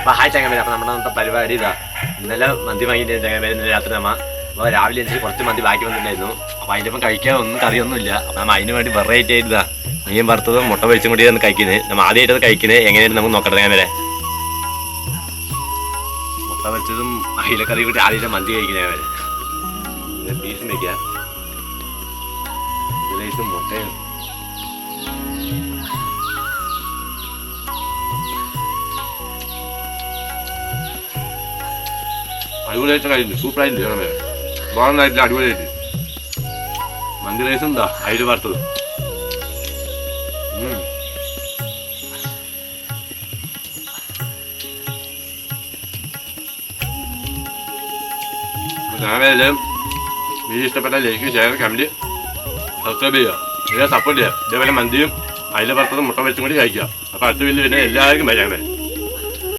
അപ്പോൾ ഹായ് ചങ്ങന്മാർ. അപ്പോൾ നമ്മുടെ അന്നത്തെ പരിപാടി ഇതാ. ഇന്നലെ മന്തി വാങ്ങിയിട്ട് ചങ്ങന്മാർ ഇന്നലെ രാത്രി അപ്പോൾ രാവിലെ എനിക്ക് കുറച്ച് മന്തി ബാക്കി വന്നിട്ടുണ്ടായിരുന്നു. അപ്പോൾ അതിൻ്റെ ഒപ്പം കഴിക്കാൻ ഒന്നും കറിയൊന്നുമില്ല. അപ്പോൾ നമ്മൾ അതിന് വേണ്ടി വെറൈറ്റി ആയിട്ട് ഇതാ മീൻ വറുത്തതും മുട്ട പൊരിച്ചും കൂടിയാണ് കഴിക്കുന്നത്. നമ്മൾ ആദ്യമായിട്ടത് കഴിക്കുന്നത് എങ്ങനെയാണ് നമുക്ക് നോക്കട്ടെ. ചങ്ങന്മാരെ മുട്ട പൊരിച്ചതും അയിലക്കറി കൂടി ആദ്യമായിട്ട് മന്തി കഴിക്കുന്നത്. ചങ്ങന്മാർ പീസും വയ്ക്കുക, ഇതിലേക്കും മുട്ടയും അടിപൊളിയായിട്ട് കഴിഞ്ഞു. സൂപ്പറായിട്ടുണ്ട്. വേണമെന്നായിട്ടില്ല, അടിപൊളിയായിട്ട്. മന്തി റൈസും എന്താ അയില വറുത്തത്. ചാനലും വീഡിയോ ഇഷ്ടപ്പെട്ട ലൈക്ക്, ഷെയർ, കമൻറ്റ്, സബ്സ്ക്രൈബ് ചെയ്യുക. ഇതേ സപ്പോർട്ട് ചെയ്യുക. ഇതേപോലെ മന്തിയും അയില വറുത്തതും മുട്ട വെച്ചും കൂടി കഴിക്കുക. അപ്പോൾ അടുത്ത വീട്ടിൽ പിന്നെ എല്ലാവർക്കും വരാൻ